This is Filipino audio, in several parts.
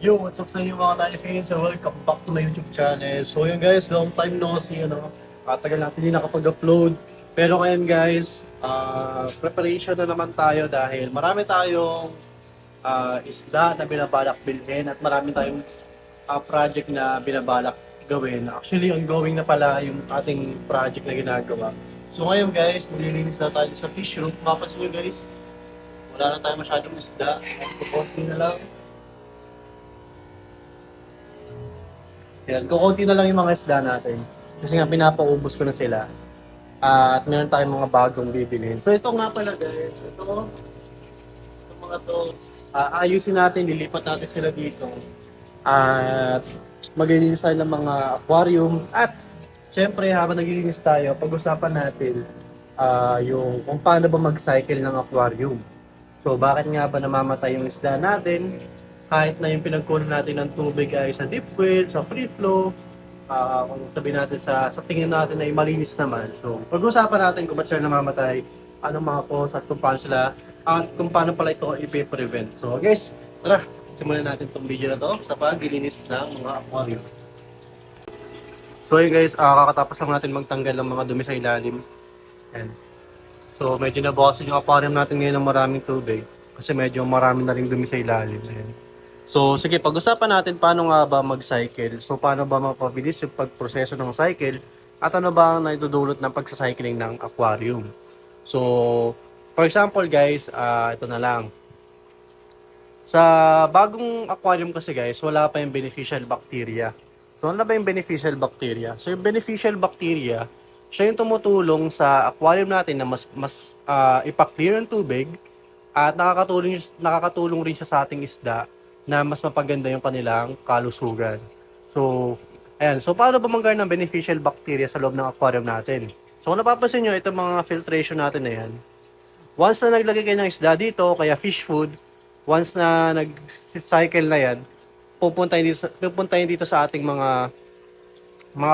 Yo, what's up sa inyo mga Talifans? So, welcome back to my YouTube channel. So yun guys, long time no see, tagal natin hindi nakapag-upload. Pero ngayon guys, preparation na naman tayo dahil marami tayong isda na binabalak bilhin at marami tayong project na binabalak gawin. Actually, ongoing na pala yung ating project na ginagawa. So ngayon guys, maglilinis na tayo sa fish room. Mapapansin nyo guys, wala na tayo masyadong isda. Konti na lang. Yan, kukunti na lang yung mga isda natin. Kasi nga pinapaubos ko na sila. At meron tayong mga bagong bibili. So ito nga pala guys, itong mga to, ayusin natin, lilipat natin sila dito. At maglilinis tayo ng mga aquarium. At syempre habang naglilinis tayo, pag-usapan natin yung kung paano ba mag-cycle ng aquarium. So bakit nga ba namamatay yung isda natin? Kahit na yung pinagkunan natin ng tubig ay sa deep well, sa free flow, kung sabihin natin sa tingin natin ay malinis naman. So, pag-usapan natin kung ba't sila namamatay, anong mga cause at kung paano sila, at kung paano pala ito i-prevent. So, guys, tara, simulan natin itong video na to sa paglilinis ng mga aquarium. So, yun guys, kakatapos lang natin magtanggal ng mga dumi sa ilalim. Ayan. So, medyo nabawasan yung aquarium natin ngayon ng maraming tubig kasi medyo marami na rin dumi sa ilalim. Ayan. So, sige, pag-usapan natin paano nga ba mag-cycle. So, paano ba mapabilis yung pagproseso ng cycle at ano ba ang naidudulot ng pagsacycling ng aquarium. So, for example guys, ito na lang. Sa bagong aquarium kasi guys, wala pa yung beneficial bacteria. So, ano ba yung beneficial bacteria? So, yung beneficial bacteria, siya yung tumutulong sa aquarium natin na mas ipa-clear ng tubig at nakakatulong rin siya sa ating isda na mas mapaganda yung kanilang kalusugan. So, ayan. So, paano ba manggar ng beneficial bacteria sa loob ng aquarium natin? So, kung napapansin nyo, itong mga filtration natin na yan, once na naglagay kayo ng isda dito, kaya fish food, once na nag-cycle na yan, pupunta yun dito sa ating mga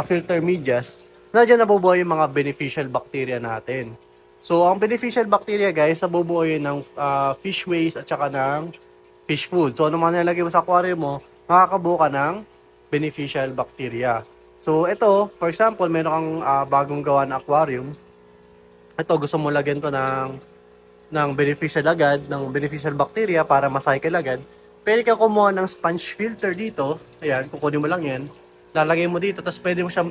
filter medias, na dyan nabubuhay yung mga beneficial bacteria natin. So, ang beneficial bacteria guys, nabubuo yun ng fish waste at saka ng fish food. So, ano man nilagay mo sa aquarium mo, makakabuo ka ng beneficial bacteria. So, ito, for example, meron kang bagong gawa na aquarium. Ito, gusto mo lagyan to ng beneficial agad, ng beneficial bacteria para ma-cycle agad. Pwede kang kumuha ng sponge filter dito. Ayan, kukunin mo lang yan. Lalagay mo dito, tapos pwede mo siyang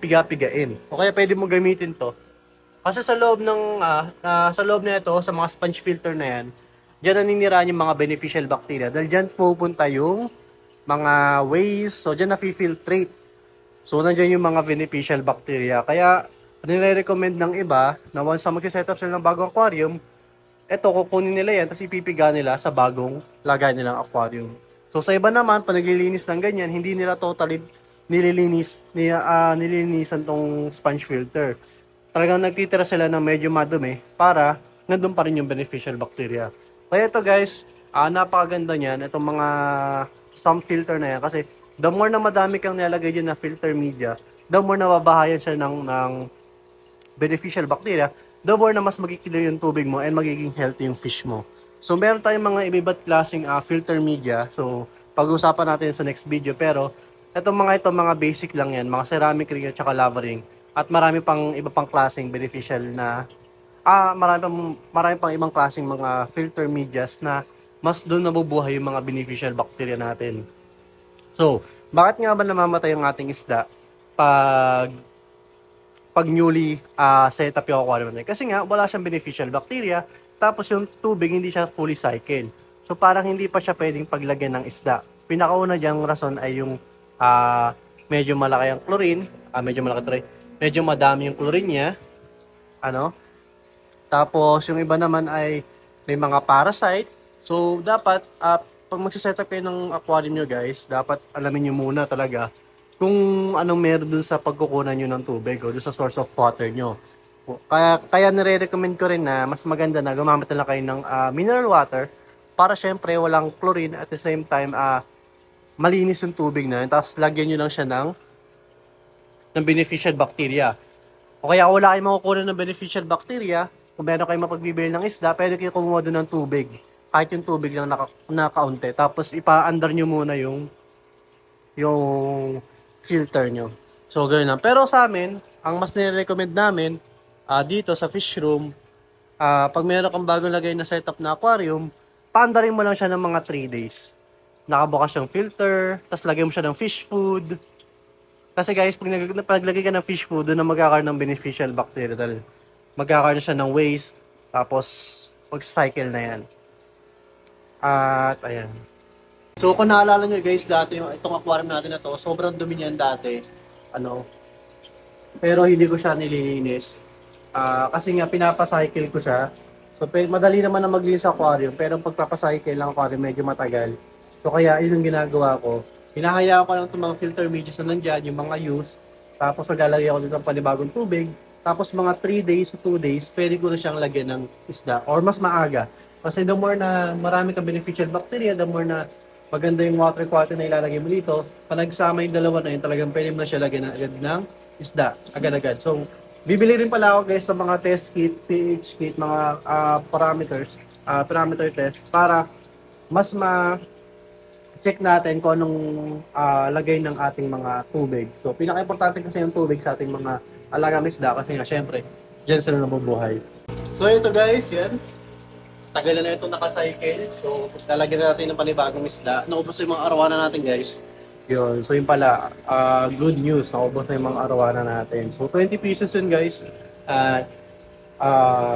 piga-pigain. O kaya pwede mo gamitin to kasi sa loob na ito, sa mga sponge filter na yan, diyan naninirahan yung mga beneficial bacteria. Dahil diyan pupunta yung mga waste, so diyan na-filtrate. So nandiyan yung mga beneficial bacteria. Kaya nire-recommend ng iba na once na mag-set up sila ng bagong aquarium, eto kukunin nila yan, tapos ipipiga nila sa bagong lagay nilang aquarium. So sa iba naman, pag naglilinis ng ganyan, hindi nila totally nililinisan tong sponge filter. Talagang nagtitira sila ng medyo madumi para nandun pa rin yung beneficial bacteria. Kaya ito guys, napakaganda niyan, itong mga sump filter na yan kasi the more na madami kang nilalagay dyan na filter media, the more na babahayan siya ng beneficial bacteria, the more na mas magkikilo yung tubig mo and magiging healthy yung fish mo. So meron tayong mga iba't klaseng filter media. So pag-usapan natin sa next video, pero mga basic lang yan, mga ceramic ring at saka lava ring. At marami pang iba pang klaseng beneficial na marami pang ibang klaseng mga filter medias na mas doon nabubuhay yung mga beneficial bacteria natin. So, bakit nga ba namamatay ang ating isda pag newly set up yung aquarium natin? Kasi nga wala siyang beneficial bacteria, tapos yung tubig hindi siya fully cycle. So parang hindi pa siya pwedeng paglagyan ng isda. Pinakauna diyang rason ay yung medyo malaki ang chlorine, medyo madami yung chlorine niya, ano? Tapos yung iba naman ay may mga parasite. So dapat pag magse-set up kayo ng aquarium nyo guys, dapat alamin nyo muna talaga kung anong meron dun sa pagkukunan nyo ng tubig o dun sa source of water nyo. Kaya nire-recommend ko rin na mas maganda na gumamit na kayo ng mineral water para syempre walang chlorine at the same time malinis yung tubig na yun. Tapos lagyan nyo lang siya ng beneficial bacteria. O kaya kung wala kayong makukuha ng beneficial bacteria, kung meron kayong mapagbibili ng isda, pwede kayo kumuha doon ng tubig. kahit yung tubig lang na kaunti. Tapos ipa-under nyo muna yung filter nyo. So, gano'n lang. Pero sa amin, ang mas nire-recommend namin dito sa fish room, pag meron kang bagong lagay na setup na aquarium, paandarin mo lang siya ng mga 3 days. Nakabukas yung filter, tapos lagay mo siya ng fish food. Kasi guys, pag naglagay ka ng fish food, doon na magkakaroon ng beneficial bacteria. Magkakaroon siya ng waste, tapos mag-cycle na yan. At ayan. So kung naalala nyo guys, dati itong aquarium natin na to, sobrang dumi niyan dati. Ano, pero hindi ko siya nililinis. Kasi nga pinapacycle ko siya. So madali naman na maglinis sa aquarium, pero pagpapacycle lang aquarium medyo matagal. So kaya yun yung ginagawa ko. Hinahayaan ko lang itong mga filter medias na nandyan, yung mga use. Tapos maglalagay ako dito ng panibagong tubig. Tapos mga 3 days to 2 days, pwede ko na siyang lagyan ng isda. Or mas maaga. Kasi the more na marami kang beneficial bacteria, the more na maganda yung water quality na ilalagay mo dito. Pag nagsama yung dalawa na yun, talagang pwede mo na siya lagyan agad ng isda. Agad-agad. So, bibili rin pala ako guys sa mga test kit, pH kit, mga parameter test para mas check natin kung anong lagay ng ating mga tubig. So, pinaka-importante kasi yung tubig sa ating mga alagang isda kasi nga, syempre, dyan sila nabubuhay. So, ito guys, yan. Tagal na ito nakacycle. So, lalagyan natin ng panibagong isda. Naubos yung mga arawana natin guys. Yun. So, yun pala, good news. Naubos na yung mga arawana natin. So, 20 pieces yun guys. At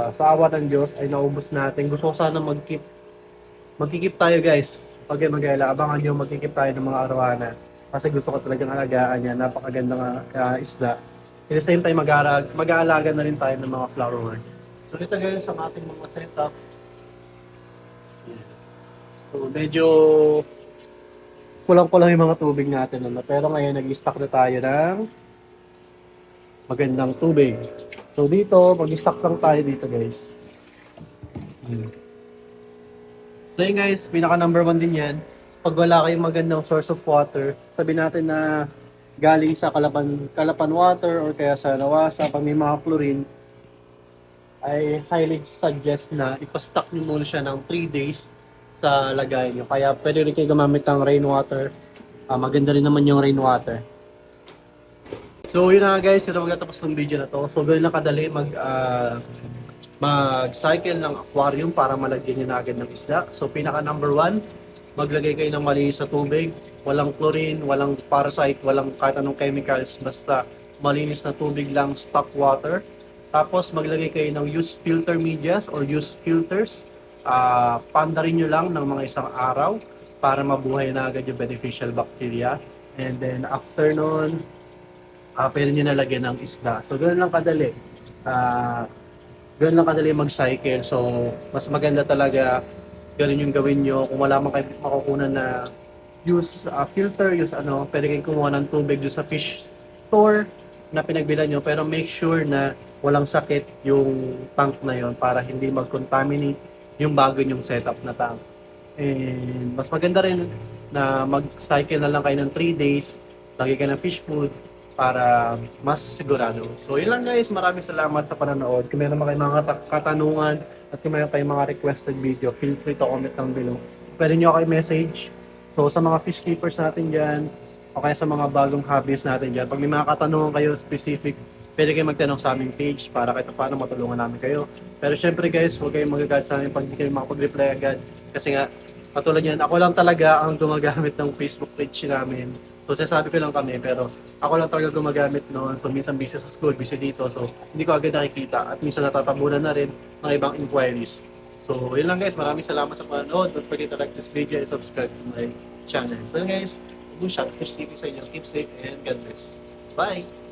sa awa ng Diyos ay naubos natin. Gusto ko sana magkikip tayo guys. Pag mag-aila, abangan nyo, magkikip tayo ng mga arawana. Kasi gusto ko talagang alagaan yan. Napakagandang isda. At the same time, mag-aalaga na rin tayo ng mga flower worms. So, dito guys, ang ating mga setup. So, medyo kulang-kulang yung mga tubig natin. Ano? Pero ngayon, nag-stock na tayo ng magandang tubig. So, dito, mag-stock lang tayo dito, guys. So, yun guys, pinaka number 1 din yan. Pag wala kayong magandang source of water, sabi natin na galing sa Kalapan water or kaya sa Lawasa, pag may mga chlorine, I highly suggest na ipastock nyo muna siya ng 3 days sa lagay nyo. Kaya pwede rin kayo gumamit ng rainwater. Maganda rin naman yung rainwater. So yun na guys, yun na magtatapos ng video na to. So ganoon lang kadali mag-cycle ng aquarium para malagyan nyo na agad ng isda. So pinaka number 1, maglagay kayo ng malinis sa tubig. Walang chlorine, walang parasite, walang kahit anong chemicals. Basta malinis na tubig lang, stock water. Tapos maglagay kayo ng used filter medias or used filters. Pandarin nyo lang ng mga isang araw para mabuhay na agad yung beneficial bacteria. And then after nun, pwede nyo nalagyan ng isda. So ganoon lang kadali. Ganoon lang kadali mag-cycle. So mas maganda talaga ganoon yung gawin nyo. Kung wala man kayo makukunan na use filter, use pwede kayong kumuha ng tubig doon sa fish store na pinagbilan nyo. Pero make sure na walang sakit yung tank na yon para hindi mag-contaminate yung bago yung setup na tank. And mas maganda rin na mag-cycle na lang kayo ng 3 days, lagay ka ng fish food para mas sigurado. So yun lang guys, maraming salamat sa panonood. Kung meron kayo mga katanungan at kung meron kayong mga requested video, feel free to comment down below. Pwede nyo kayo message. So sa mga fish keepers natin dyan, o kaya sa mga bagong hobbies natin dyan, pag may mga katanungan kayo specific, pwede kayo magtanong sa aming page para kahit paano matulungan namin kayo. Pero syempre guys, huwag kayong magagalit sa amin pag hindi kayo makapag-reply agad. Kasi nga, katulad yan, ako lang talaga ang gumagamit ng Facebook page namin. So sasabi ko lang kami, pero ako lang talaga gumagamit noon. So minsan busy sa school, busy dito. So hindi ko agad nakikita at minsan natatabunan na rin ng ibang inquiries. So yun lang guys, maraming salamat sa panonood. Don't forget to like this video and subscribe to my channel. So yun guys, good shot Fish TV sa inyo. Keep safe and God bless. Bye!